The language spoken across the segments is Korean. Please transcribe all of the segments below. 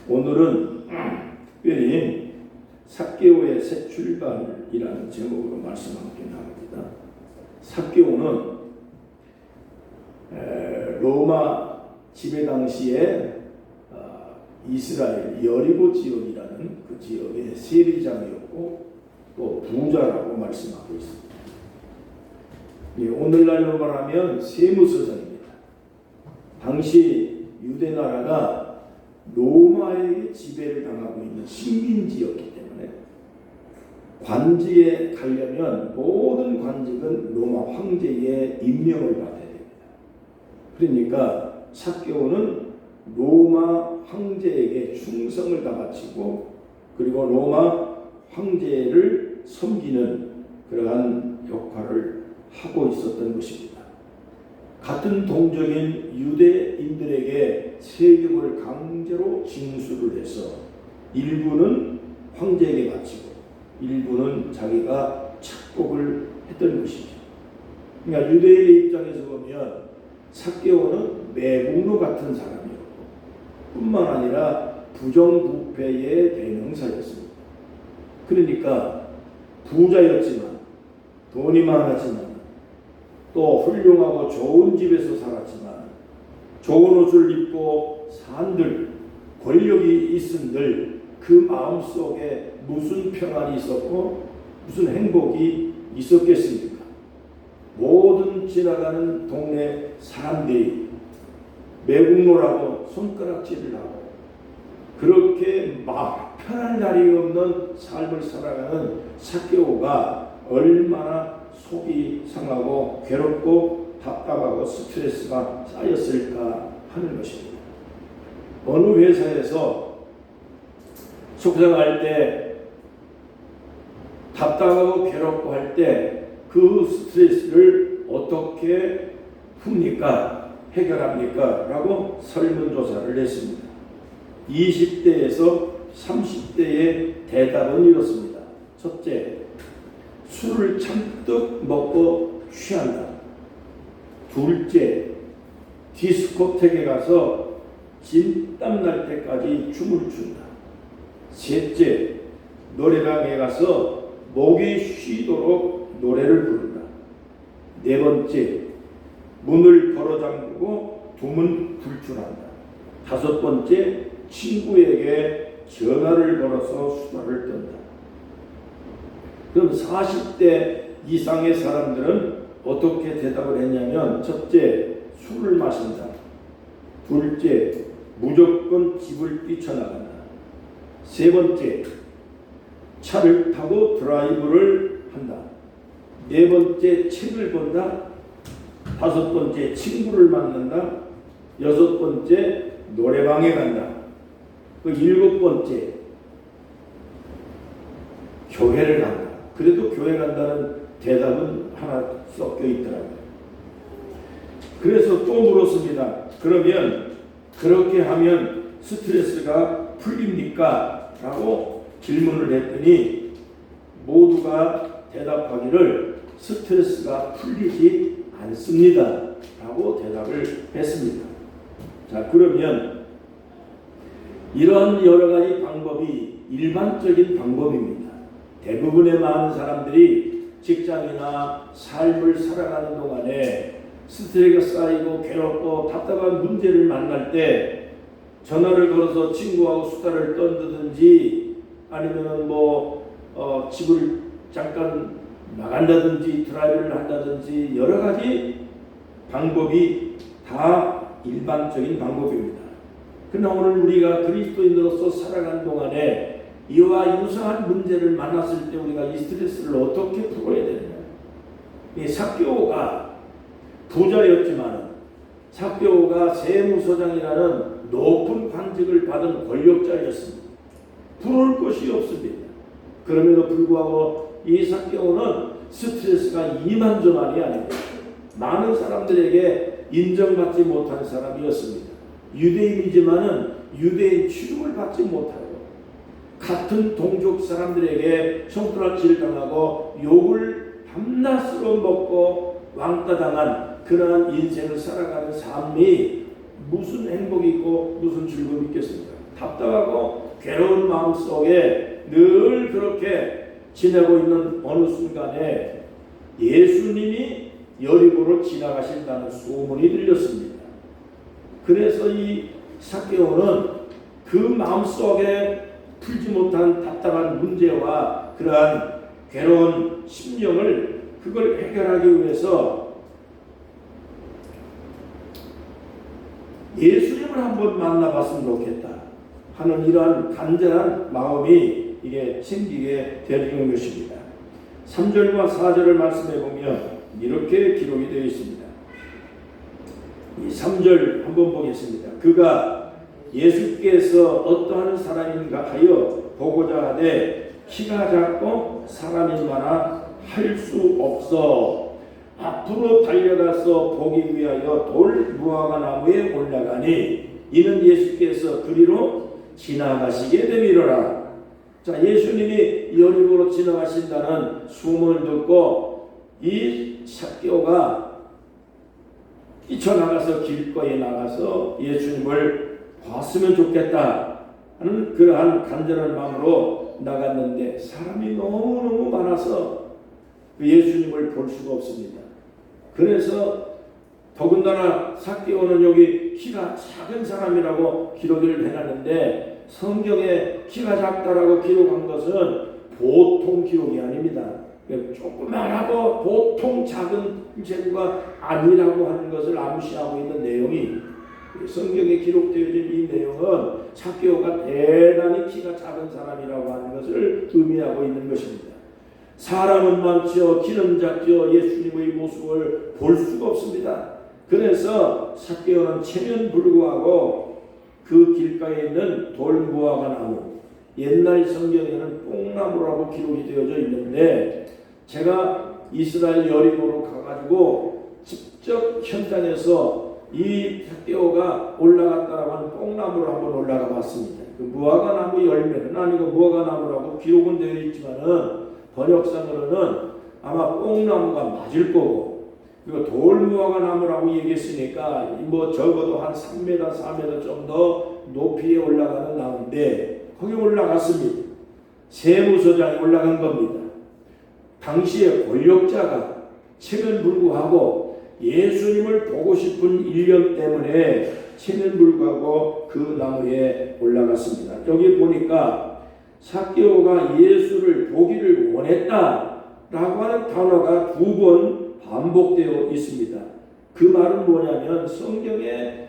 오늘은 특별히 삭개오의 새 출발이라는 제목으로 말씀하게 나옵니다. 삭개오는 로마 지배 당시에 이스라엘 여리고 지역이라는 그 지역의 세리장이었고 또 부자라고 말씀하고 있습니다. 오늘날로 말하면 세무서장입니다. 당시 유대 나라가 로마에게 지배를 당하고 있는 식민지였기 때문에 관직에 가려면 모든 관직은 로마 황제의 임명을 받아야 됩니다. 그러니까 삭개오는 로마 황제에게 충성을 다 바치고 그리고 로마 황제를 섬기는 그러한 역할을 하고 있었던 것입니다. 같은 동족인 유대인들에게 세금을 강제로 징수를 해서 일부는 황제에게 바치고 일부는 자기가 착복을 했던 것이죠. 그러니까 유대인의 입장에서 보면 삭개오는 매국노 같은 사람이었고 뿐만 아니라 부정부패의 대명사였습니다. 그러니까 부자였지만 돈이 많았지만 또 훌륭하고 좋은 집에서 살았지만 좋은 옷을 입고 산들 권력이 있은들 그 마음속에 무슨 평안이 있었고 무슨 행복이 있었겠습니까? 모든 지나가는 동네 사람들이 매국노라고 손가락질을 하고 그렇게 막 편한 날이 없는 삶을 살아가는 삭개오가 얼마나 속이 상하고 괴롭고 답답하고 스트레스가 쌓였을까 하는 것입니다. 어느 회사에서 속상할 때 답답하고 괴롭고 할 때 그 스트레스를 어떻게 풉니까? 해결합니까? 라고 설문조사를 했습니다. 20대에서 30대의 대답은 이렇습니다. 첫째, 술을 잔뜩 먹고 취한다. 둘째, 디스코텍에 가서 진땀 날 때까지 춤을 춘다. 셋째, 노래방에 가서 목이 쉬도록 노래를 부른다. 네 번째, 문을 걸어 잠그고 두문 불출한다. 다섯 번째, 친구에게 전화를 걸어서 수다를 떤다. 그럼 40대 이상의 사람들은 어떻게 대답을 했냐면 첫째, 술을 마신다. 둘째, 무조건 집을 뛰쳐나간다. 세 번째, 차를 타고 드라이브를 한다. 네 번째, 책을 본다. 다섯 번째, 친구를 만난다. 여섯 번째, 노래방에 간다. 그 일곱 번째, 교회를 간다. 그래도 교회 간다는 대답은 하나 섞여 있더라고요. 그래서 또 물었습니다. 그러면 그렇게 하면 스트레스가 풀립니까? 라고 질문을 했더니 모두가 대답하기를 스트레스가 풀리지 않습니다. 라고 대답을 했습니다. 자, 그러면 이런 여러 가지 방법이 일반적인 방법입니다. 대부분의 많은 사람들이 직장이나 삶을 살아가는 동안에 스트레스가 쌓이고 괴롭고 답답한 문제를 만날 때 전화를 걸어서 친구하고 수다를 떤다든지 아니면 집을 잠깐 나간다든지 드라이브를 한다든지 여러 가지 방법이 다 일반적인 방법입니다. 그러나 오늘 우리가 그리스도인으로서 살아가는 동안에 이와 유사한 문제를 만났을 때 우리가 이 스트레스를 어떻게 풀어야 되느냐. 이 삭개오가 부자였지만 삭개오가 세무서장이라는 높은 관직을 받은 권력자였습니다. 부러울 것이 없습니다. 그럼에도 불구하고 이 삭개오는 스트레스가 이만저만이 아닙니다. 많은 사람들에게 인정받지 못한 사람이었습니다. 유대인이지만은 유대인 취급을 받지 못하고 같은 동족 사람들에게 손가락질 당하고 욕을 밤낮으로 먹고 왕따당한 그러한 인생을 살아가는 삶이 무슨 행복이 있고 무슨 즐거움이 있겠습니까? 답답하고 괴로운 마음 속에 늘 그렇게 지내고 있는 어느 순간에 예수님이 여리고로 지나가신다는 소문이 들렸습니다. 그래서 이 삭개오는 그 마음속에 풀지 못한 답답한 문제와 그러한 괴로운 심령을 그걸 해결하기 위해서 예수님을 한번 만나봤으면 좋겠다 하는 이러한 간절한 마음이 이게 생기게 되는 것입니다. 3절과 4절을 말씀해 보면 이렇게 기록이 되어 있습니다. 이 3절 한번 보겠습니다. 그가 예수께서 어떠한 사람인가 하여 보고자 하되 키가 작고 사람이 많아 할 수 없어 앞으로 달려가서 보기 위하여 돌 무화과 나무에 올라가니 이는 예수께서 그리로 지나가시게 되미로라. 자, 예수님이 여리고로 지나가신다는 소문을 듣고 이 삭개오가 뛰쳐나가서 길거리에 나가서 예수님을 봤으면 좋겠다 하는 그러한 간절한 마음으로 나갔는데 사람이 너무너무 많아서 그 예수님을 볼 수가 없습니다. 그래서 더군다나 삭개오는 여기 키가 작은 사람이라고 기록을 해놨는데 성경에 키가 작다라고 기록한 것은 보통 기록이 아닙니다. 조그만하고 보통 작은 재구가 아니라고 하는 것을 암시하고 있는 내용이 성경에 기록되어진 이 내용은 삭개오가 대단히 키가 작은 사람이라고 하는 것을 의미하고 있는 것입니다. 사람은 많지요 키는 작지요 예수님의 모습을 볼 수가 없습니다. 그래서 삭개오는 체면불구하고 그 길가에 있는 돌무화과 나무, 옛날 성경에는 뽕나무라고 기록이 되어져 있는데 제가 이스라엘 여리고로 가가지고 직접 현장에서 이 삭개오가 올라갔다라고 하는 뽕나무를 한번 올라가 봤습니다. 그 무화과 나무 열매는 아니고 무화과 나무라고 기록은 되어 있지만은 번역상으로는 아마 뽕나무가 맞을 거고 그리고 돌무화과 나무라고 얘기했으니까 뭐 적어도 한 3m, 4m 정도 높이에 올라가는 나무인데 거기 올라갔습니다. 세무서장이 올라간 겁니다. 당시에 권력자가 체면불구하고 예수님을 보고 싶은 일념 때문에 체면불구하고 그 나무에 올라갔습니다. 여기 보니까 삭개오가 예수를 보기를 원했다라고 하는 단어가 2번 반복되어 있습니다. 그 말은 뭐냐면 성경에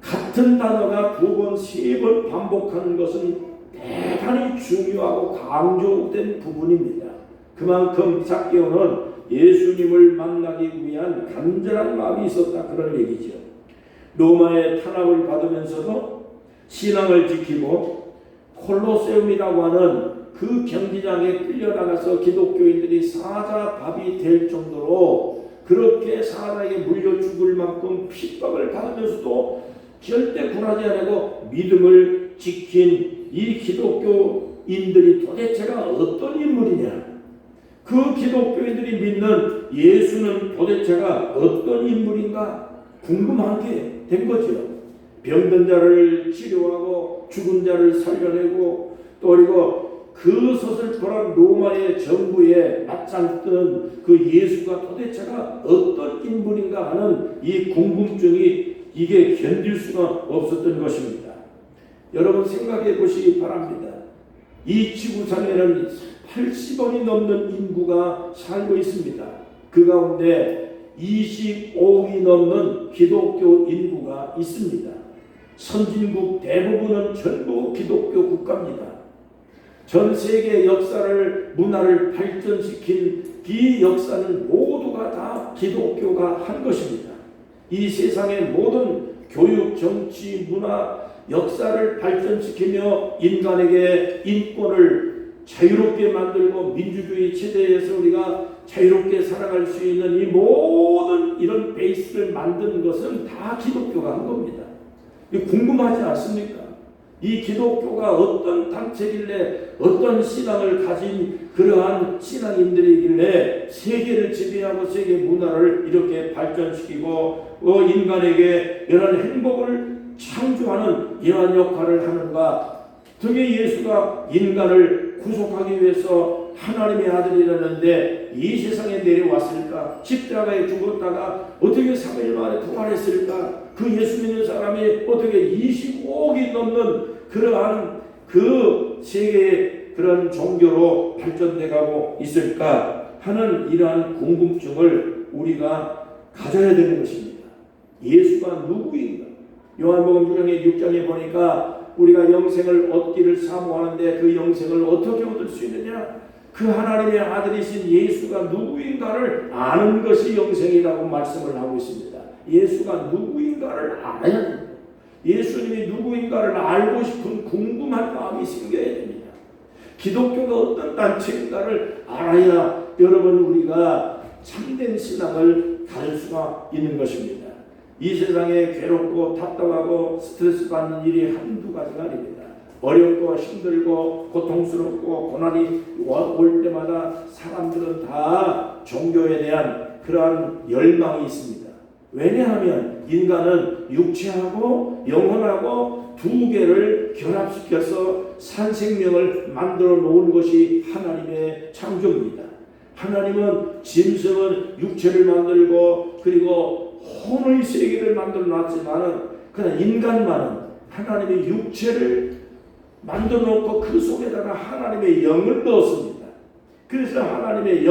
같은 단어가 2번, 3번 반복하는 것은 대단히 중요하고 강조된 부분입니다. 그만큼 삭개오는 예수님을 만나기 위한 간절한 마음이 있었다 그런 얘기죠. 로마의 탄압을 받으면서도 신앙을 지키고 콜로세움이라고 하는 그 경기장에 끌려나가서 기독교인들이 사자밥이 될 정도로 그렇게 사자에게 물려 죽을 만큼 핍박을 받으면서도 절대 굴하지 않고 믿음을 지킨 이 기독교인들이 도대체가 어떤 인물이냐, 그 기독교인들이 믿는 예수는 도대체가 어떤 인물인가 궁금한 게 된 거죠. 병든 자를 치료하고 죽은 자를 살려내고 또 그리고 그 서슬퍼런 로마의 정부에 맞짱뜨는 그 예수가 도대체가 어떤 인물인가 하는 이 궁금증이 이게 견딜 수가 없었던 것입니다. 여러분 생각해 보시기 바랍니다. 이 지구상에는 80억이 넘는 인구가 살고 있습니다. 그 가운데 25억이 넘는 기독교 인구가 있습니다. 선진국 대부분은 전부 기독교 국가입니다. 전 세계 역사를 문화를 발전시킨 이 역사는 모두가 다 기독교가 한 것입니다. 이 세상의 모든 교육, 정치, 문화, 역사를 발전시키며 인간에게 인권을 자유롭게 만들고 민주주의 체제에서 우리가 자유롭게 살아갈 수 있는 이 모든 이런 베이스를 만든 것은 다 기독교가 한 겁니다. 궁금하지 않습니까? 이 기독교가 어떤 단체길래 어떤 신앙을 가진 그러한 신앙인들이길래 세계를 지배하고 세계 문화를 이렇게 발전시키고 인간에게 이런 행복을 창조하는 이러한 역할을 하는가 어떻게 예수가 인간을 구속하기 위해서 하나님의 아들이라는데 이 세상에 내려왔을까? 십자가에 죽었다가 어떻게 3일 만에 부활했을까? 그 예수 믿는 사람이 어떻게 25억이 넘는 그러한 그 세계의 그런 종교로 발전돼 가고 있을까 하는 이러한 궁금증을 우리가 가져야 되는 것입니다. 예수가 누구인가? 요한복음 6장에 보니까 우리가 영생을 얻기를 사모하는데 그 영생을 어떻게 얻을 수 있느냐? 그 하나님의 아들이신 예수가 누구인가를 아는 것이 영생이라고 말씀을 하고 있습니다. 예수가 누구인가를 알아야 됩니다. 예수님이 누구인가를 알고 싶은 궁금한 마음이 생겨야 됩니다. 기독교가 어떤 단체인가를 알아야 여러분 우리가 참된 신앙을 가질 수가 있는 것입니다. 이 세상에 괴롭고 답답하고 스트레스 받는 일이 한두 가지가 아닙니다. 어렵고 힘들고 고통스럽고 고난이 올 때마다 사람들은 다 종교에 대한 그러한 열망이 있습니다. 왜냐하면 인간은 육체하고 영혼하고 두 개를 결합시켜서 산 생명을 만들어 놓은 것이 하나님의 창조입니다. 하나님은 짐승은 육체를 만들고 그리고 혼의 세계를 만들어 놨지만은 그냥 인간만은 하나님의 육체를 만들어 놓고 그 속에다가 하나님의 영을 넣었습니다. 그래서 하나님의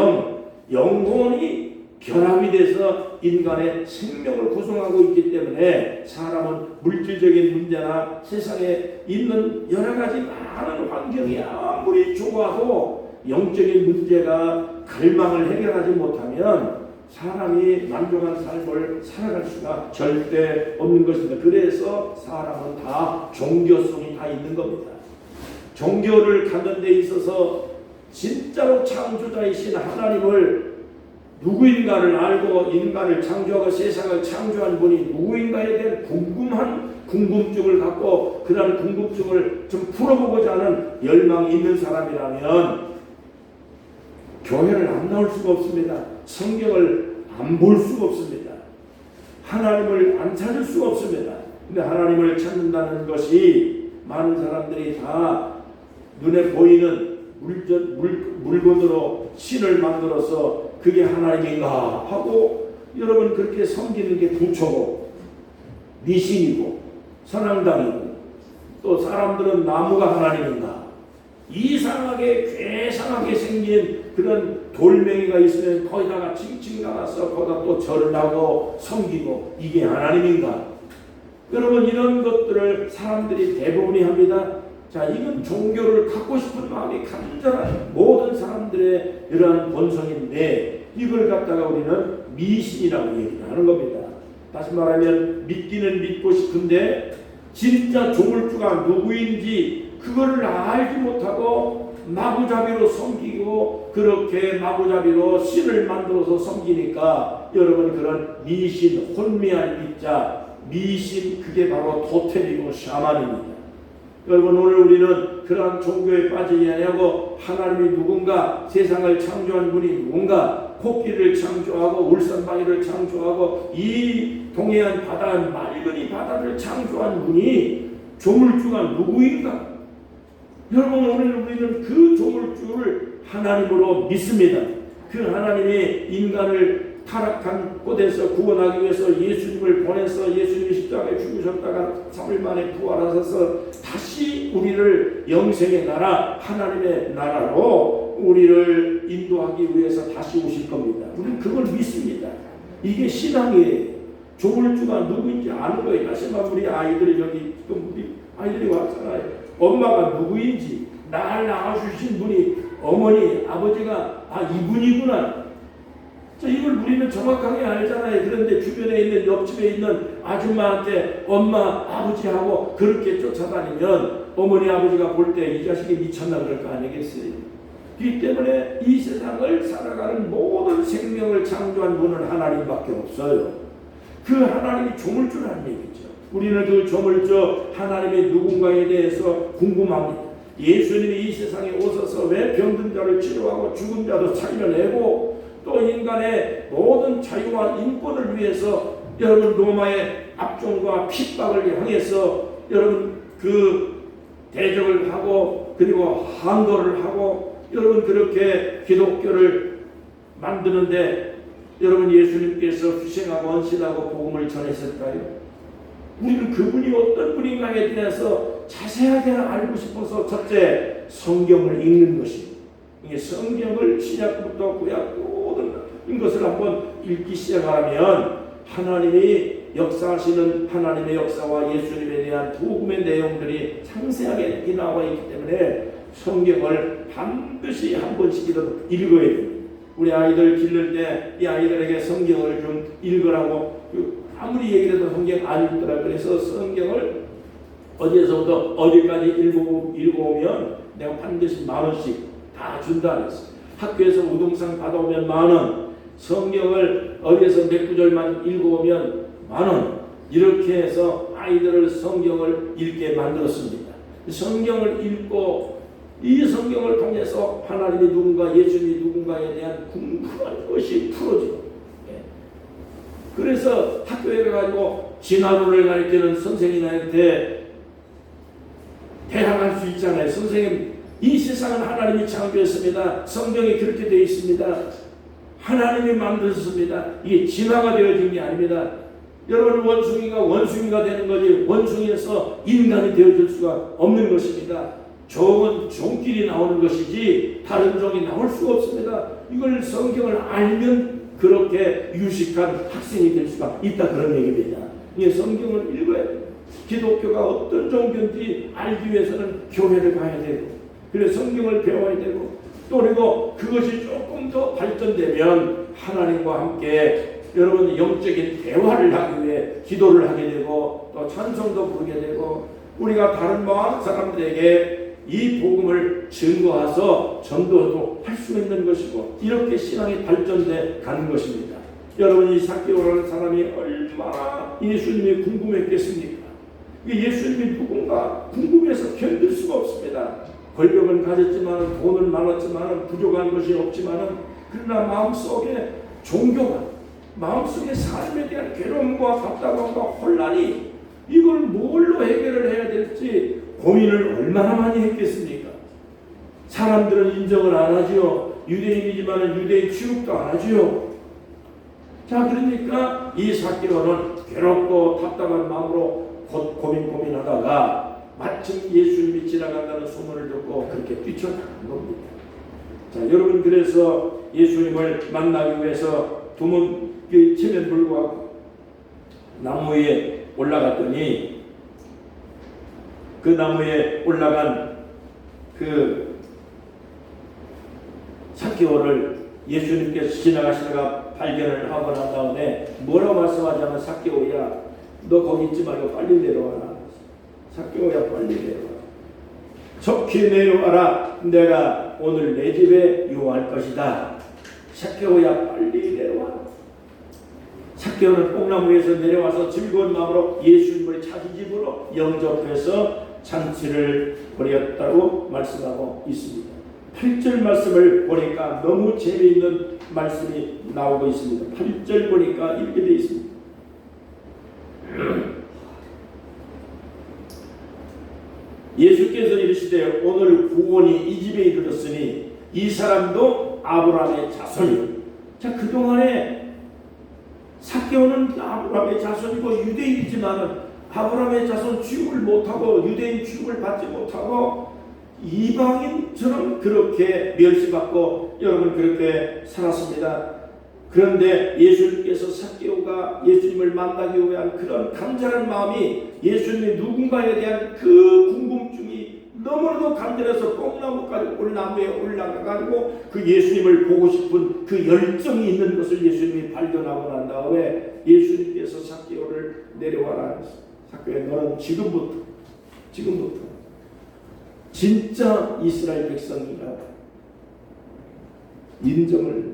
영혼이 결합이 돼서 인간의 생명을 구성하고 있기 때문에 사람은 물질적인 문제나 세상에 있는 여러 가지 많은 환경이 아무리 좋아도 영적인 문제가 갈망을 해결하지 못하면 사람이 만족한 삶을 살아갈 수가 절대 없는 것입니다. 그래서 사람은 다 종교성이 다 있는 겁니다. 종교를 갖는 데 있어서 진짜로 창조자이신 하나님을 누구인가를 알고 인간을 창조하고 세상을 창조한 분이 누구인가에 대한 궁금증을 갖고 그런 궁금증을 좀 풀어보고자 하는 열망이 있는 사람이라면 교회를 안 나올 수가 없습니다. 성경을 안 볼 수가 없습니다. 하나님을 안 찾을 수가 없습니다. 근데 하나님을 찾는다는 것이 많은 사람들이 다 눈에 보이는 물건으로 신을 만들어서 그게 하나님인가 하고 여러분 그렇게 섬기는 게 부처고 미신이고 선앙당이고 또 사람들은 나무가 하나님인가 이상하게 괴상하게 생긴 그런 돌멩이가 있으면 거기다가 칭칭 나가서 거기다 또 절을 하고 섬기고 이게 하나님인가? 여러분 이런 것들을 사람들이 대부분이 합니다. 자, 이건 종교를 갖고 싶은 마음이 간절한 모든 사람들의 이러한 본성인데 이걸 갖다가 우리는 미신이라고 얘기를 하는 겁니다. 다시 말하면 믿기는 믿고 싶은데 진짜 조물주가 누구인지 그거를 알지 못하고 마구잡이로 섬기고 그렇게 마구잡이로 신을 만들어서 섬기니까 여러분 그런 미신, 혼미한 믿자, 미신 그게 바로 토템이고 샤만입니다. 여러분 오늘 우리는 그러한 종교에 빠지지 아니하고 하나님이 누군가 세상을 창조한 분이 누군가 코끼리를 창조하고 울산바위를 창조하고 이 동해안 바다 맑은 이 바다를 창조한 분이 조물주가 누구인가? 여러분 오늘 우리는 그 조물주를 하나님으로 믿습니다. 그 하나님이 인간을 타락한 곳에서 구원하기 위해서 예수님을 보내서 예수님이 십자가에 죽으셨다가 3일 만에 부활하셔서 다시 우리를 영생의 나라 하나님의 나라로 우리를 인도하기 위해서 다시 오실 겁니다. 우리는 그걸 믿습니다. 이게 신앙이에요. 조물주가 누구인지 아는 거예요. 다시 말하면 우리 아이들이 여기 우리 아이들이 왔잖아요. 엄마가 누구인지 날 낳아주신 분이 어머니 아버지가 이분이구나. 이걸 우리는 정확하게 알잖아요. 그런데 주변에 있는 옆집에 있는 아줌마한테 엄마 아버지하고 그렇게 쫓아다니면 어머니 아버지가 볼 때 이 자식이 미쳤나 그럴 거 아니겠어요. 그렇기 때문에 이 세상을 살아가는 모든 생명을 창조한 분은 하나님밖에 없어요. 그 하나님이 조물주라는 얘기죠. 우리는 그 조물주 하나님의 누군가에 대해서 궁금합니다. 예수님이 이 세상에 오셔서 왜 병든 자를 치료하고 죽은 자도 살려내고 또 인간의 모든 자유와 인권을 위해서 여러분 로마의 압종과 핍박을 향해서 여러분 그 대적을 하고 그리고 항거를 하고 여러분 그렇게 기독교를 만드는데 여러분 예수님께서 희생하고 헌신하고 복음을 전했을까요? 우리는 그분이 어떤 분인가에 대해서 자세하게 알고 싶어서 첫째 성경을 읽는 것입니다. 이게 성경을 신약부터 구약 모든 것을 한번 읽기 시작하면 하나님이 역사하시는 하나님의 역사와 예수님에 대한 복음의 내용들이 상세하게 나와 있기 때문에 성경을 반드시 한 번씩이라도 읽어야 됩니다. 우리 아이들 기를 때 이 아이들에게 성경을 좀 읽으라고 아무리 얘기해도 성경 안 읽더라. 그래서 성경을 어디에서부터 어디까지 읽어오면 내가 반드시 10,000원씩 다 준다 그랬어. 학교에서 우등상 받아오면 10,000원, 성경을 어디에서 몇 구절만 읽어오면 10,000원, 이렇게 해서 아이들을 성경을 읽게 만들었습니다. 성경을 읽고 이 성경을 통해서 하나님이 누군가 예수님이 누군가에 대한 궁금한 것이 풀어지고, 그래서 학교에 가가지고 진화론을 가르치는 선생님한테 대항할 수 있잖아요. 선생님, 이 세상은 하나님이 창조했습니다. 성경이 그렇게 되어 있습니다. 하나님이 만드셨습니다. 이게 진화가 되어진 게 아닙니다. 여러분, 원숭이가 되는 거지 원숭이에서 인간이 되어질 수가 없는 것입니다. 종은 종끼리 나오는 것이지 다른 종이 나올 수가 없습니다. 이걸 성경을 알면 그렇게 유식한 학생이 될 수가 있다, 그런 얘기입니다. 이 성경을 읽어야 돼요. 기독교가 어떤 종교인지 알기 위해서는 교회를 가야 되고, 그래서 성경을 배워야 되고, 또 그리고 그것이 조금 더 발전되면 하나님과 함께 여러분 영적인 대화를 하기 위해 기도를 하게 되고 또 찬송도 부르게 되고, 우리가 다른 많은 사람들에게 이 복음을 증거해서 전도도 할 수 있는 것이고, 이렇게 신앙이 발전돼 가는 것입니다. 여러분, 이 삭개오라는 사람이 얼마나 예수님이 궁금했겠습니까? 예수님이 누군가 궁금해서 견딜 수가 없습니다. 권력은 가졌지만, 돈은 많았지만, 부족한 것이 없지만, 그러나 마음속에 종교가, 마음속에 삶에 대한 괴로움과 답답함과 혼란이, 이걸 뭘로 해결을 해야 될지 고민을 얼마나 많이 했겠습니까? 사람들은 인정을 안 하지요. 유대인이지만 유대인 취급도 안 하지요. 자, 그러니까 이 삭개오는 괴롭고 답답한 마음으로 고민하다가 마침 예수님이 지나간다는 소문을 듣고 그렇게 뛰쳐나간 겁니다. 자, 여러분, 그래서 예수님을 만나기 위해서 체면 불구하고 나무 위에 올라갔더니, 그 나무에 올라간 그 삭개오를 예수님께서 지나가시다가 발견을 하고 난 다음에 뭐라고 말씀하자면, 삭개오야, 너 거기 있지 말고 빨리 내려와라. 삭개오야, 빨리 내려와라. 속히 내려와라. 내가 오늘 내 집에 유할 것이다. 삭개오야, 빨리 내려와라. 삭개오는 뽕나무에서 내려와서 즐거운 마음으로 예수님을 자기 집으로 영접해서 잔치를 벌였다고 말씀하고 있습니다. 8절 말씀을 보니까 너무 재미있는 말씀이 나오고 있습니다. 8절 보니까 이렇게 되어 있습니다. 예수께서 이르시되 오늘 구원이 이 집에 이르렀으니 이 사람도 아브라함의 자손이요. 자, 그동안에 삭개오는 아브라함의 자손이고 유대인이지만 아브라함의 자손 취급을 못하고 유대인 취급을 받지 못하고 이방인처럼 그렇게 멸시받고 여러분 그렇게 살았습니다. 그런데 예수님께서 삭개오가 예수님을 만나기 위한 그런 간절한 마음이, 예수님이 누군가에 대한 그 궁금증이 너무나도 간절해서 뽕나무까지 올나무에 올라가가지고 그 예수님을 보고 싶은 그 열정이 있는 것을 예수님이 발견하고 난 다음에 예수님께서 삭개오를 내려와라. 삭개오야, 너는 지금부터 진짜 이스라엘 백성이라고 인정을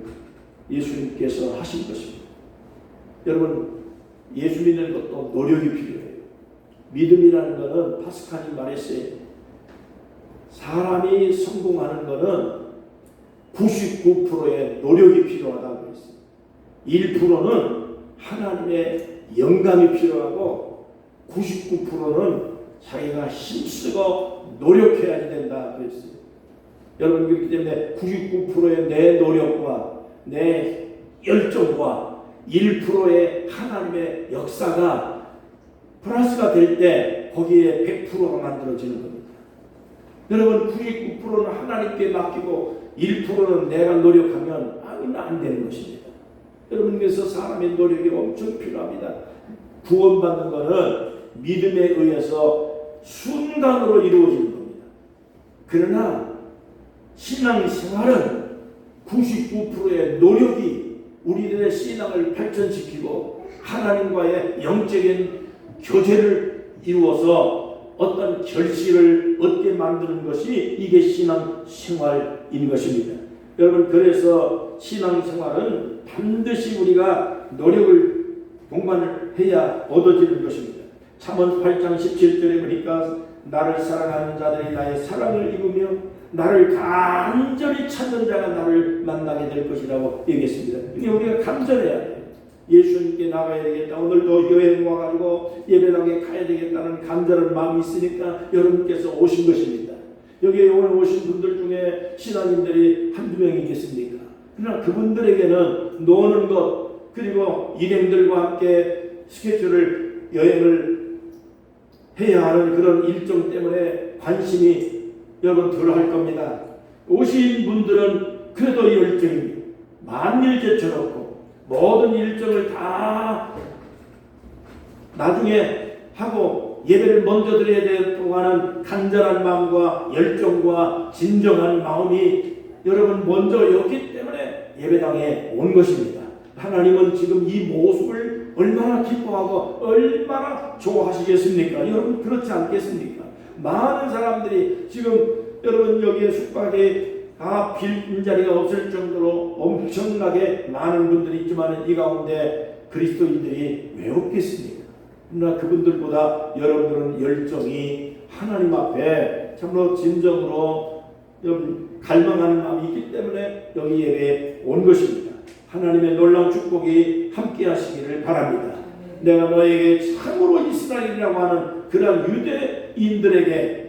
예수님께서 하신 것입니다. 여러분, 예수 믿는 것도 노력이 필요해요. 믿음이라는 것은 파스칼이 말했어요. 사람이 성공하는 것은 99%의 노력이 필요하다고 했어요. 1%는 하나님의 영감이 필요하고 99%는 자기가 힘쓰고 노력해야 된다 그랬어요. 여러분, 그렇기 때문에 99%의 내 노력과 내 열정과 1%의 하나님의 역사가 플러스가 될 때 거기에 100%가 만들어지는 겁니다. 여러분, 99%는 하나님께 맡기고 1%는 내가 노력하면 아무나 안 되는 것입니다. 여러분, 그래서 사람의 노력이 엄청 필요합니다. 구원받는 것은 믿음에 의해서 순간으로 이루어지는 겁니다. 그러나 신앙생활은 99%의 노력이 우리들의 신앙을 발전시키고 하나님과의 영적인 교제를 이루어서 어떤 결실을 얻게 만드는 것이 이게 신앙생활인 것입니다. 여러분, 그래서 신앙생활은 반드시 우리가 노력을 동반을 해야 얻어지는 것입니다. 잠언 8장 17절에 보니까 나를 사랑하는 자들이 나의 사랑을 입으며 나를 간절히 찾는 자가 나를 만나게 될 것이라고 얘기했습니다. 그러니까 우리가 간절해야 돼요. 예수님께 나가야 되겠다. 오늘도 여행 와가지고 예배당에 가야 되겠다는 간절한 마음이 있으니까 여러분께서 오신 것입니다. 여기에 오늘 오신 분들 중에 신앙인들이 한두 명이겠습니까? 그러나 그분들에게는 노는 것 그리고 일행들과 함께 스케줄을 여행을 해야 하는 그런 일정 때문에 관심이 여러분 덜 할 겁니다. 오신 분들은 그래도 열정이 만일 제쳐놓고 모든 일정을 다 나중에 하고 예배를 먼저 드려야 되겠다고 하는 간절한 마음과 열정과 진정한 마음이 여러분 먼저였기 때문에 예배당에 온 것입니다. 하나님은 지금 이 모습을 얼마나 기뻐하고 얼마나 좋아하시겠습니까? 여러분, 그렇지 않겠습니까? 많은 사람들이 지금 여러분 여기에 숙박에 다 빈자리가 없을 정도로 엄청나게 많은 분들이 있지만 이 가운데 그리스도인들이 왜 없겠습니까? 그러나 그분들보다 여러분들은 열정이 하나님 앞에 참으로 진정으로 갈망하는 마음이 있기 때문에 여기 예배에 온 것입니다. 하나님의 놀라운 축복이 함께 하시기를 바랍니다. 내가 너에게 참으로 이스라엘이라고 하는 그런 유대인들에게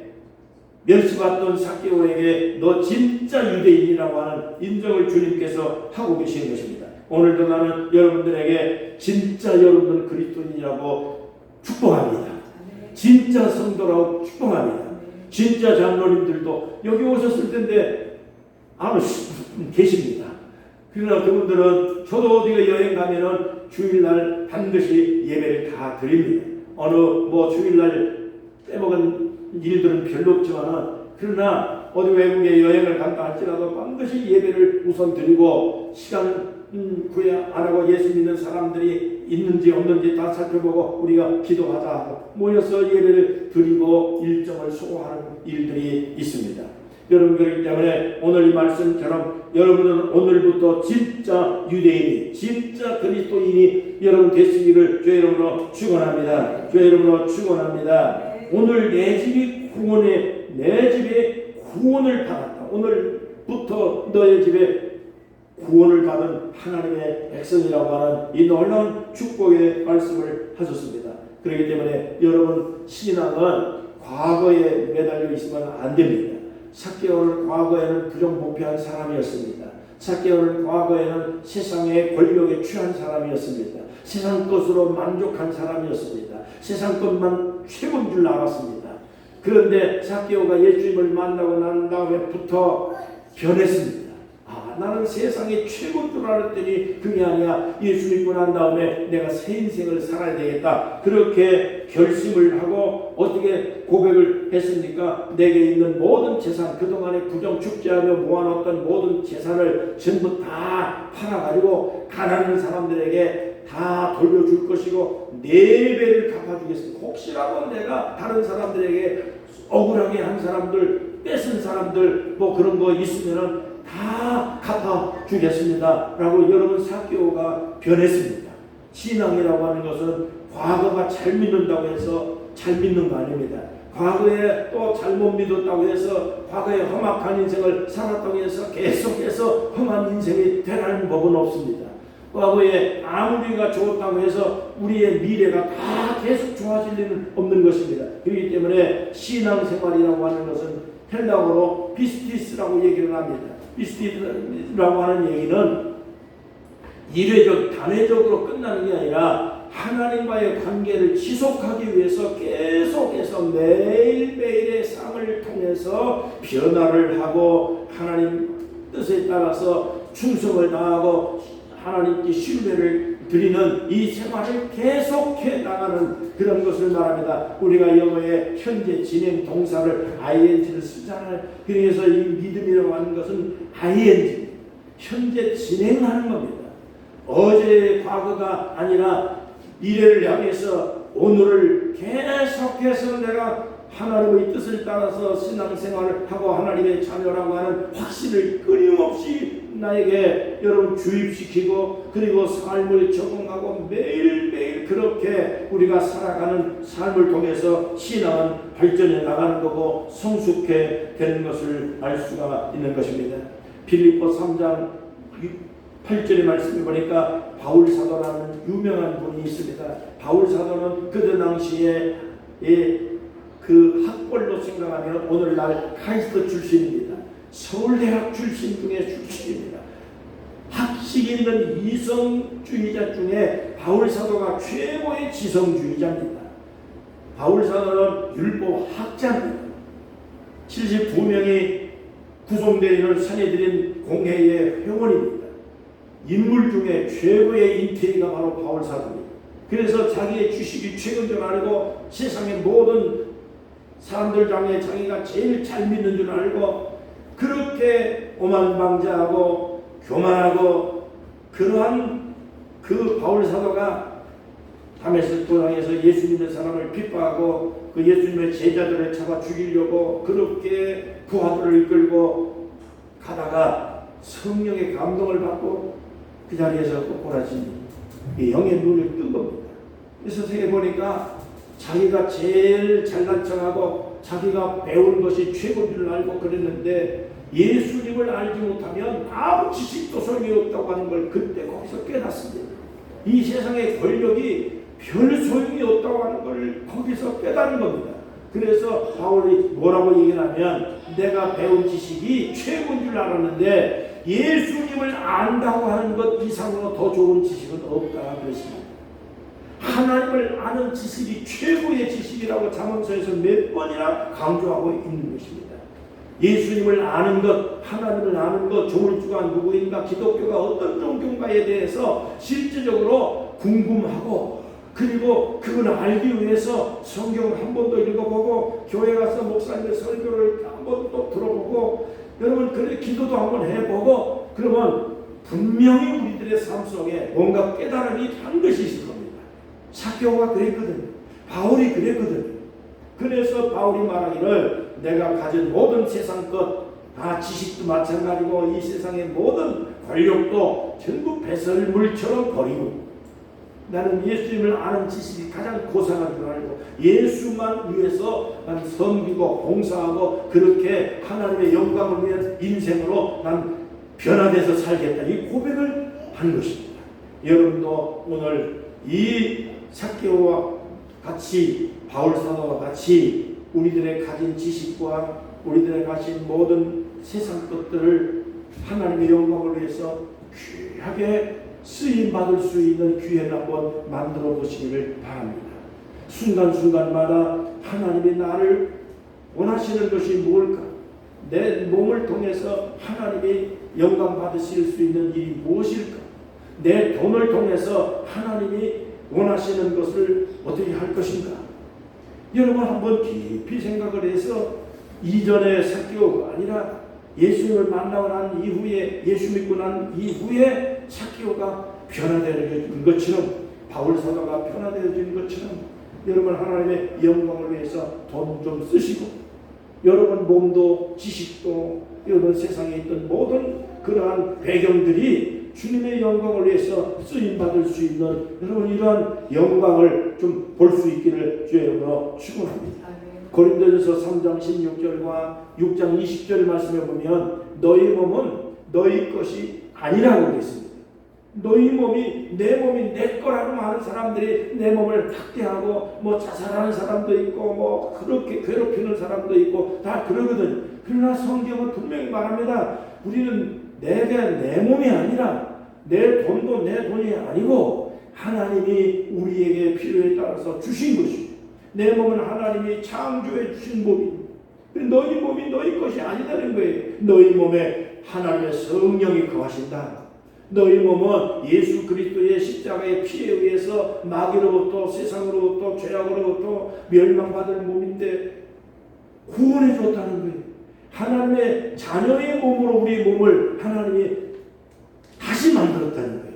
멸시받던 삭개오에게 너 진짜 유대인이라고 하는 인정을 주님께서 하고 계신 것입니다. 오늘도 나는 여러분들에게 진짜 여러분들 그리스도인이라고 축복합니다. 진짜 성도라고 축복합니다. 진짜 장로님들도 여기 오셨을 텐데 아무 계십니다. 그러나 그분들은 저도 어디가 여행 가면은 주일날 반드시 예배를 다 드립니다. 어느 주일날 빼먹은 일들은 별로 없지만은 그러나 어디 외국에 여행을 간다 할지라도 반드시 예배를 우선 드리고 시간 구애 안 하고 예수 믿는 사람들이 있는지 없는지 다 살펴보고 우리가 기도하자 하고 모여서 예배를 드리고 일정을 소화하는 일들이 있습니다. 여러분, 그렇기 때문에 오늘 이 말씀처럼 여러분은 오늘부터 진짜 유대인이 진짜 그리스도인이 여러분 되시기를 주의 이름으로 축원합니다. 주의 이름으로 축원합니다. 오늘 내 집이 내 집에 구원을 받았다. 오늘부터 너의 집에 구원을 받은 하나님의 백성이라고 하는 이 놀라운 축복의 말씀을 하셨습니다. 그렇기 때문에 여러분, 신앙은 과거에 매달려 있으면 안 됩니다. 삭개오는 과거에는 부정부패한 사람이었습니다. 삭개오는 과거에는 세상의 권력에 취한 사람이었습니다. 세상 것으로 만족한 사람이었습니다. 세상 것만 최고인 줄 알았습니다. 그런데 삭개오가 예수님을 만나고 난 다음에부터 변했습니다. 나는 세상의 최고인 줄 알았더니 그게 아니야. 예수 믿고 난 다음에 내가 새 인생을 살아야 되겠다. 그렇게 결심을 하고 어떻게 고백을 했습니까? 내게 있는 모든 재산, 그동안에 부정축제하며 모아놨던 모든 재산을 전부 다 팔아가지고 가난한 사람들에게 다 돌려줄 것이고 4배를 갚아주겠습니다. 혹시라도 내가 다른 사람들에게 억울하게 한 사람들, 뺏은 사람들 그런 거 있으면은 다 갚아주겠습니다 라고 여러분 삭개오가 변했습니다. 신앙이라고 하는 것은 과거가 잘 믿는다고 해서 잘 믿는 거 아닙니다. 과거에 또 잘못 믿었다고 해서 과거에 험악한 인생을 살았다고 해서 계속해서 험한 인생이 되라는 법은 없습니다. 과거에 아무리가 좋았다고 해서 우리의 미래가 다 계속 좋아질 리는 없는 것입니다. 그렇기 때문에 신앙생활이라고 하는 것은 헬라어로 피스티스라고 얘기를 합니다. 피스티스라고 하는 얘기는 일회적, 단회적으로 끝나는 게 아니라 하나님과의 관계를 지속하기 위해서 계속해서 매일매일의 삶을 통해서 변화를 하고 하나님 뜻에 따라서 충성을 다하고 하나님께 신뢰를 드리는 이 생활을 계속해 나가는 그런 것을 말합니다. 우리가 영어에 현재 진행 동사를 ing를 쓰잖아요. 그래서 이 믿음이라고 하는 것은 ing, 현재 진행하는 겁니다. 어제의 과거가 아니라 미래를 향해서 오늘을 계속해서 내가 하나님의 뜻을 따라서 신앙생활을 하고 하나님의 자녀라고 하는 확신을 끊임없이 나에게 여러분 주입시키고 그리고 삶을 적응하고 매일매일 그렇게 우리가 살아가는 삶을 통해서 신앙은 발전해 나가는 거고 성숙해 되는 것을 알 수가 있는 것입니다. 빌립보 3장 8절의 말씀을 보니까 바울 사도라는 유명한 분이 있습니다. 바울 사도는 그 당시에 그 학벌로 생각하면 오늘날 카이스트 출신입니다. 서울대학 출신 중에 출신입니다. 학식 있는 이성주의자 중에 바울 사도가 최고의 지성주의자입니다. 바울 사도는 율법학자입니다. 79명이 구성되어 있는 산헤드린 공회의 회원입니다. 인물 중에 최고의 인테리가 바로 바울 사도입니다. 그래서 자기의 지식이 최고인 줄 알고 세상의 모든 사람들 중에 자기가 제일 잘 믿는 줄 알고 그렇게 오만방자하고 교만하고 그러한 그 바울 사도가 다메섹 도상에서 예수 믿는 사람을 핍박하고 그 예수님의 제자들을 잡아 죽이려고 그렇게 부하들을 이끌고 가다가 성령의 감동을 받고 그 자리에서 꼬꾸라진 영의 눈을 뜬 겁니다. 그래서 생각해 보니까 자기가 제일 잘난 척하고 자기가 배운 것이 최고인 줄 알고 그랬는데 예수님을 알지 못하면 아무 지식도 소용이 없다고 하는 걸 그때 거기서 깨닫습니다. 이 세상의 권력이 별 소용이 없다고 하는 걸 거기서 깨닫는 겁니다. 그래서 바울이 뭐라고 얘기하면 내가 배운 지식이 최고인 줄 알았는데 예수님을 안다고 하는 것 이상으로 더 좋은 지식은 없다 그랬습니다. 하나님을 아는 지식이 최고의 지식이라고 잠언서에서 몇 번이나 강조하고 있는 것입니다. 예수님을 아는 것, 하나님을 아는 것, 조물주가 누구인가, 기독교가 어떤 종교인가에 대해서 실질적으로 궁금하고 그리고 그걸 알기 위해서 성경을 한 번 더 읽어보고 교회 가서 목사님의 설교를 한 번 또 들어보고 여러분 그래 기도도 한 번 해보고 그러면 분명히 우리들의 삶 속에 뭔가 깨달음이 반드시 있을 겁니다. 사개오가 그랬거든요. 바울이 그랬거든요. 그래서 바울이 말하기를 내가 가진 모든 세상 것 다 지식도 마찬가지고 이 세상의 모든 권력도 전부 배설물처럼 버리고 나는 예수님을 아는 지식이 가장 고상한 줄 알고 예수만 위해서 난 섬기고 봉사하고 그렇게 하나님의 영광을 위한 인생으로 난 변화돼서 살겠다 이 고백을 한 것입니다. 여러분도 오늘 이 삭개오와 같이 바울 사도와 같이 우리들의 가진 지식과 우리들의 가진 모든 세상 것들을 하나님의 영광을 위해서 귀하게 쓰임받을 수 있는 기회를 한번 만들어 보시기를 바랍니다. 순간순간마다 하나님이 나를 원하시는 것이 무엇일까? 내 몸을 통해서 하나님이 영광 받으실 수 있는 일이 무엇일까? 내 돈을 통해서 하나님이 원하시는 것을 어떻게 할 것인가? 여러분 한번 깊이 생각을 해서 이전의 삭개오가 아니라 예수님을 만나고 난 이후에 예수 믿고 난 이후에 삭개오가 변화되어진 것처럼 바울 사도가 변화되어진 것처럼 여러분 하나님의 영광을 위해서 돈 좀 쓰시고 여러분 몸도 지식도 여러분 세상에 있던 모든 그러한 배경들이 주님의 영광을 위해서 쓰임받을 수 있는 여러분 이러한 영광을 좀 볼 수 있기를 주의 이름으로 축원합니다. 고린도전서 3장 16절과 6장 20절 말씀에 보면 너희 몸은 너희 것이 아니라고 그랬습니다. 너희 몸이 내 거라고 많은 사람들이 내 몸을 학대하고 뭐 자살하는 사람도 있고 뭐 그렇게 괴롭히는 사람도 있고 다 그러거든. 그러나 성경은 분명히 말합니다. 우리는 내 몸이 아니라 내 돈도 내 돈이 아니고 하나님이 우리에게 필요에 따라서 주신 것이고 내 몸은 하나님이 창조해 주신 몸입니다. 너희 몸이 너희 것이 아니다는 거예요. 너희 몸에 하나님의 성령이 거하신다. 너희 몸은 예수 그리스도의 십자가의 피에 의해서 마귀로부터 세상으로부터 죄악으로부터 멸망받을 몸인데 구원해 줬다는 거예요. 하나님의 자녀의 몸으로 우리 몸을 하나님이 다시 만들었다는 거예요.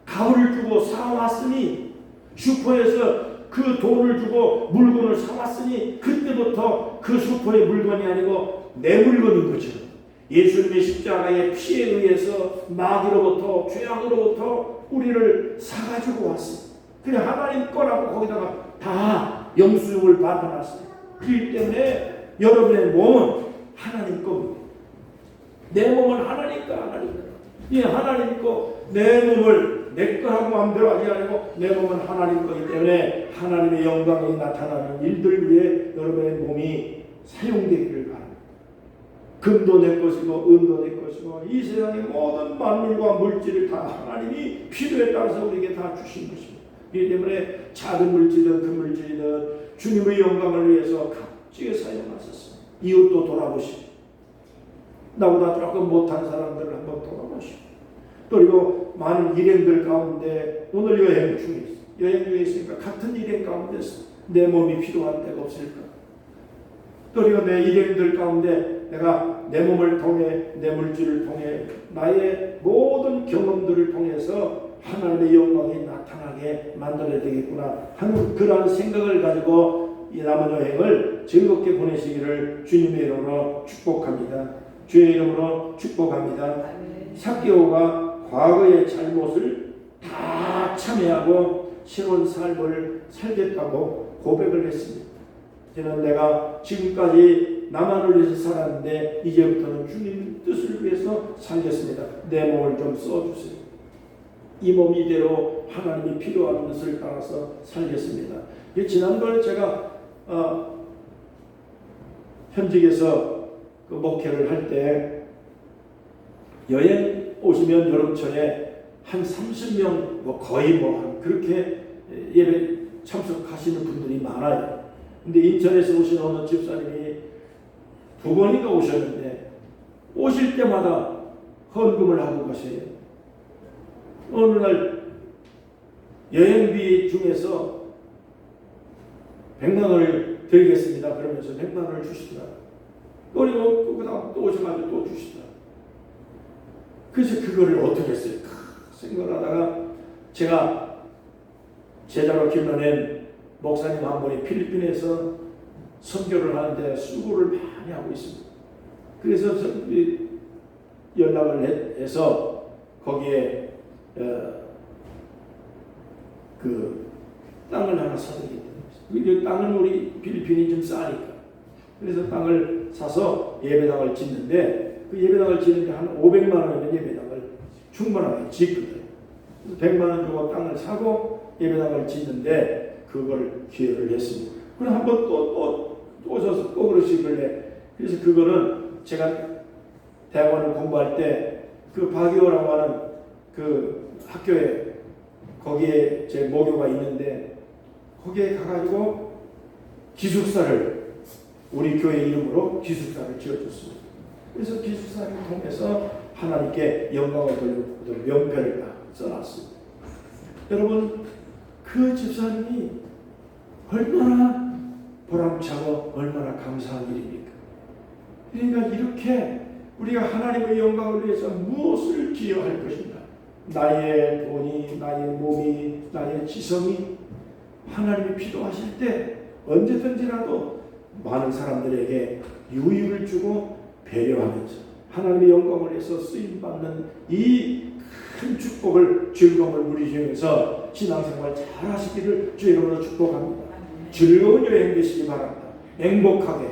값을 주고 사왔으니 슈퍼에서 그 돈을 주고 물건을 사왔으니 그때부터 그 슈퍼의 물건이 아니고 내 물건인 거죠. 예수님의 십자가의 피에 의해서 마귀로부터 죄악으로부터 우리를 사가지고 왔어요. 그래 하나님 거라고 거기다가 다 영수증을 받아놨어요. 그렇기 때문에 여러분의 몸은 하나님 겁니다. 내 몸은 하나님 거 하나님 거. 이 하나님 거 내 몸을 내 거라고 마음대로 하지 않고 내 몸은 하나님 거기 때문에 하나님의 영광이 나타나는 일들 위해 여러분의 몸이 사용되기를 바랍니다. 금도 내 것이고 은도 내 것이고 이 세상의 모든 만물과 물질을 다 하나님이 필요에 따라서 우리에게 다 주신 것입니다. 그렇기 때문에 작은 물질이든 큰 물질이든 주님의 영광을 위해서 값지게 사용하셨습니다. 이웃도 돌아보시고 나보다 조금 못한 사람들을 한번 돌아보시고 그리고 많은 일행들 가운데 오늘 여행 중에 있어요. 여행 중에 있으니까 같은 일행 가운데서 내 몸이 필요한 때가 없을까? 그리고 내 일행들 가운데 내가 내 몸을 통해 내 물질을 통해 나의 모든 경험들을 통해서 하나님의 영광이 나타나게 만들어야 되겠구나 하는 그러한 생각을 가지고 이 남은 여행을 즐겁게 보내시기를 주님의 이름으로 축복합니다. 주의 이름으로 축복합니다. 삭개오가 과거의 잘못을 다 참회하고 새로운 삶을 살겠다고 고백을 했습니다. 저는 내가 지금까지 나만을 위해서 살았는데 이제부터는 주님 뜻을 위해서 살겠습니다. 내 몸을 좀 써주세요. 이 몸 이대로 하나님이 필요한 것을 따라서 살겠습니다. 지난번에 제가 현직에서 그 목회를 할 때 여행 오시면 여름철에 한 30명 거의 그렇게 예배 참석하시는 분들이 많아요. 근데 인천에서 오신 어느 집사님이 2번인가 오셨는데 오실 때마다 헌금을 하고 가세요. 어느 날 여행비 중에서 100만 원을 드리겠습니다. 그러면서 100만 원을 주시더라고요. 그리고 그다음 또 오셔가지고 또 주시더라고요. 그래서 그거를 어떻게 했을까 생각을 하다가 제가 제자로 길러낸 목사님 한 분이 필리핀에서 선교를 하는데 수고를 많이 하고 있습니다. 그래서 연락을 해서 거기에 그 땅을 하나 사드리겠다. 그 땅은 우리 필리핀이 좀 싸니까. 그래서 땅을 사서 예배당을 짓는데 그 예배당을 짓는데 한 500만 원이면 예배당을 충분하게 짓거든요. 100만 원 주고 땅을 사고 예배당을 짓는데 그걸 기여를 했습니다. 그럼 한번 또 오셔서 또 그러시길래 그래서 그거는 제가 대학원을 공부할 때 그 박이호라고 하는 그 학교에 거기에 제 모교가 있는데 거기에 가가지고 기숙사를 우리 교회 이름으로 기숙사를 지어줬습니다. 그래서 기숙사를 통해서 하나님께 영광을 돌리고 명패를 딱 써놨습니다. 여러분 그 집사님이 얼마나 보람차고 얼마나 감사한 일입니까? 그러니까 이렇게 우리가 하나님의 영광을 위해서 무엇을 기여할 것인가? 나의 돈이, 나의 몸이, 나의 지성이 하나님이 필요하실 때 언제든지라도 많은 사람들에게 유익을 주고 배려하면서 하나님의 영광을 위해서 쓰임받는 이 큰 축복을 즐거움을 누리시면서 신앙생활 잘 하시기를 주의 이름으로 축복합니다. 즐거운 여행 되시기 바랍니다. 행복하게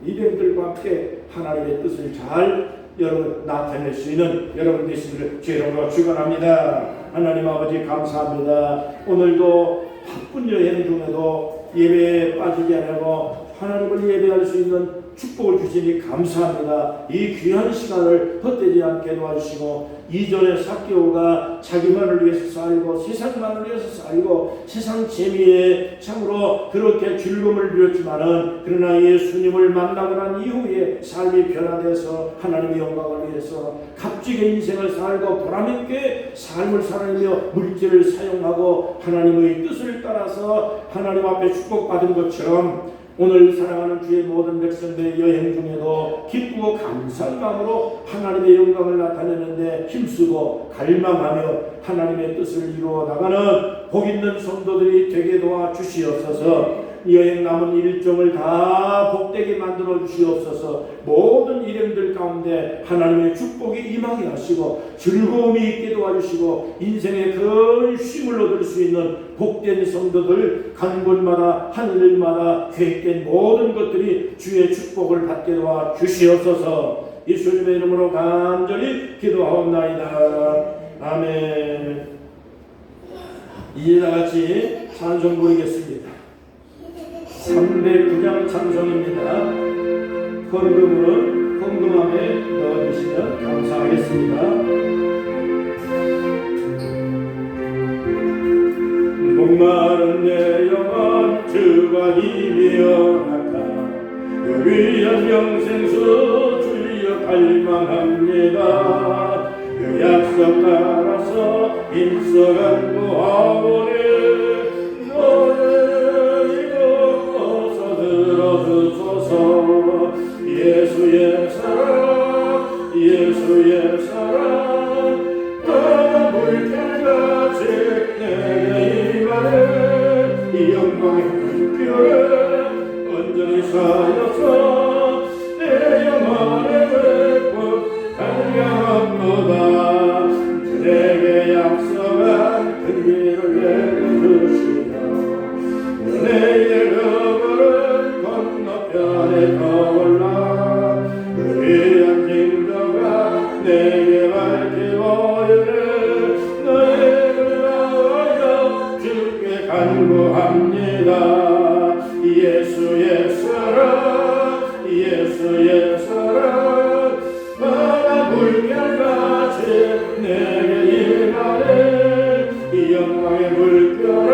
이들과 함께 하나님의 뜻을 잘 여러분 나타낼 수 있는 여러분 되시기를 주 이름으로 축원합니다. 하나님 아버지 감사합니다. 오늘도 바쁜 여행 중에도 예배에 빠지지 않고 하나님을 예배할 수 있는 축복을 주시니 감사합니다. 이 귀한 시간을 헛되지 않게 도와주시고 이전에 삭개오가 자기만을 위해서 살고 세상만을 위해서 살고 세상 재미에 참으로 그렇게 즐거움을 누렸지만은 그러나 예수님을 만나고 난 이후에 삶이 변화돼서 하나님의 영광을 위해서 값지게 인생을 살고 보람있게 삶을 살아내며 물질을 사용하고 하나님의 뜻을 따라서 하나님 앞에 축복받은 것처럼 오늘 사랑하는 주의 모든 백성들의 여행 중에도 기쁘고 감사한 마음으로 하나님의 영광을 나타내는데 힘쓰고 갈망하며 하나님의 뜻을 이루어 나가는 복 있는 성도들이 되게 도와주시옵소서. 여행 남은 일정을 다 복되게 만들어 주시옵소서. 모든 일행들 가운데 하나님의 축복이 임하게 하시고 즐거움이 있게 도와주시고 인생의 큰 쉼을 얻을 수 있는 복된 성도들 간 곳마다 하늘마다 계획된 모든 것들이 주의 축복을 받게 도와 주시옵소서. 예수님의 이름으로 간절히 기도하옵나이다. 아멘. 이제 다같이 찬송 부르겠습니다. 309장 찬송입니다. 헌금은 헌금함에 넣어주시면 감사하겠습니다. 목마른 내 영혼 주가 힘이여 나타 그 위한 영생수 주여 갈망합니다. 그 약속 따라서 힘써간 무하오니 들어주소서. 예수의 사랑 예수의 사랑 물결같이 내게 임하네. 이 영광의 물결에 온전히 쌓여서 내 영혼의 회복 달려갑니다. 내게 약속한 그 길을 내려주시며 은혜의 그물은 건너편에 떠올라 그 귀한 징조가 내게 밝히 보이네. 너의 그리하여 주께 간구합니다. 예수의 사랑 예수의 사랑 바다 물결같이 내게 임하네. 이 영광의 물결에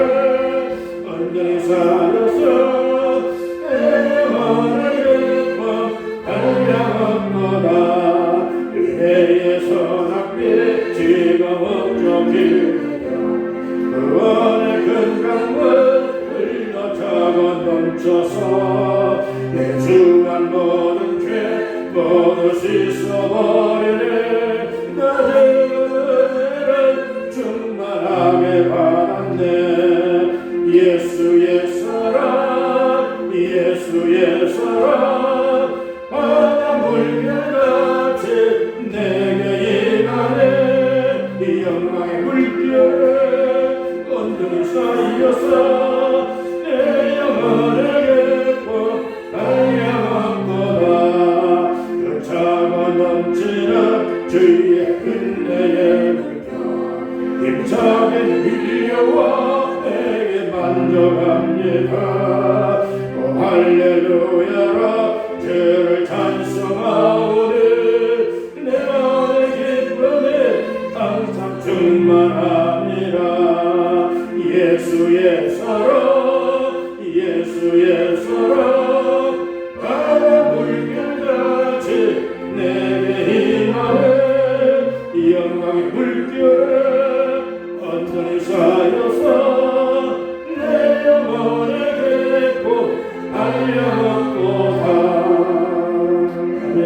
온전히 쌓여서 내 영혼을 기뻐 달려갑니다. 은혜의 선악빛 지금 쫓기며 구원의 큰 강물 흘러차고 넘쳐서 내 주한 모든 죄 모두 씻어버리네. 나는 충만하게 받았네. 예수의 사랑 예수의 사랑 바다 물결같이 내게 임하네. 이 영광의 물결에 온전히 쌓여서 내 영혼을 기뻐 달려갑니다. 그 차고 넘치는 주의 은혜의 물결 힘차게 밀려와 내게 만족합니다. 오 할렐루야라 주를 찬송하오니 내 마음의 기쁨이 항상 충만합니다. 예수의 사랑 예수의 사랑 바다 물결같이 내게 임하네. 이 영광의 물결에 온전히 쌓여서 내 영혼을 기쁘 달려갑니다. 네,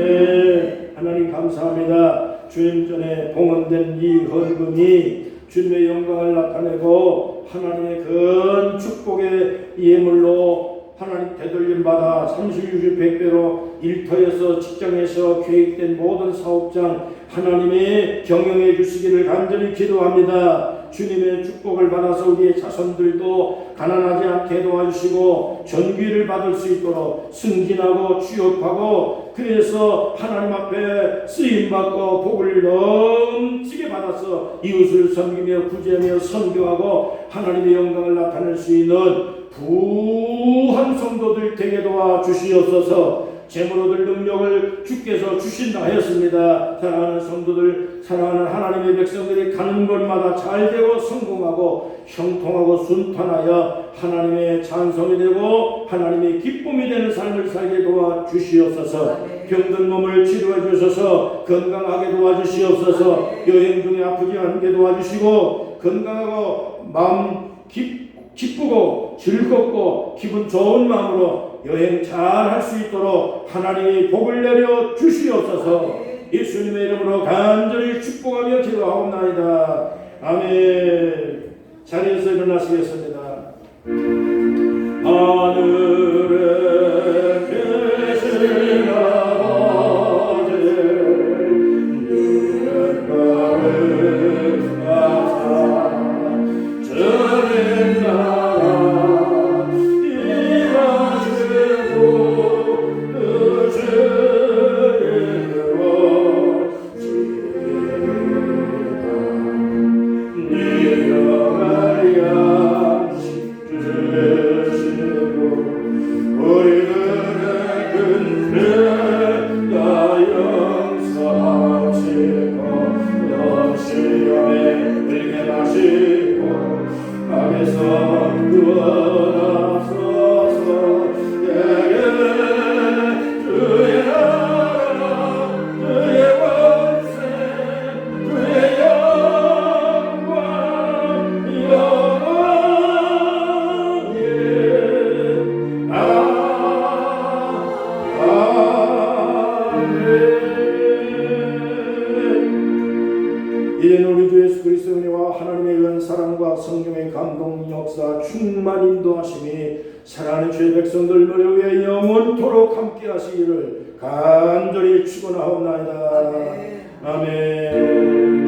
하나님 감사합니다. 주님 전에 봉헌된 이 헌금이 주님의 영광을 나타내고 하나님의 큰 축복의 예물로 하나님 되돌림 받아 30, 60, 100배로 일터에서 직장에서 계획된 모든 사업장 하나님의 경영해 주시기를 간절히 기도합니다. 주님의 축복을 받아서 우리의 자손들도 가난하지 않게 도와주시고 전귀를 받을 수 있도록 승진하고 취업하고 그래서 하나님 앞에 쓰임받고 복을 넘치게 받아서 이웃을 섬기며 구제하며 선교하고 하나님의 영광을 나타낼 수 있는 부한 성도들 되게 도와주시옵소서. 재물 얻을 능력을 주께서 주신다 하였습니다. 사랑하는 성도들, 사랑하는 하나님의 백성들이 가는 곳마다 잘되고 성공하고 형통하고 순탄하여 하나님의 찬송이 되고 하나님의 기쁨이 되는 삶을 살게 도와주시옵소서. 병든 몸을 치료해 주셔서 건강하게 도와주시옵소서. 여행 중에 아프지 않게 도와주시고 건강하고 마음 기쁘고 즐겁고 기분 좋은 마음으로 여행 잘 할 수 있도록 하나님이 복을 내려 주시옵소서. 예수님의 이름으로 간절히 축복하며 기도하옵나이다. 아멘. 자리에서 일어나시겠습니다. 하늘에 계신 아버지 누군가를 아사 주님 나라 임하시고 그 주님으로 니영할 양식 주시고 우리들의 근래 다 용서하시고 영시험에 들게 하시고 악에서 구원하소서. 내게 주의 나라 주의 권세 주의 영광 영원히 아멘. 이제는 우리 주 예수 그리스도의 은혜와 하나님의 은 사랑과 성령의 감동 역사 충만 인도하심이 사랑하는 주의 백성들 머리 위에 영원토록 함께 하시기를 간절히 축원하옵나이다. 아멘.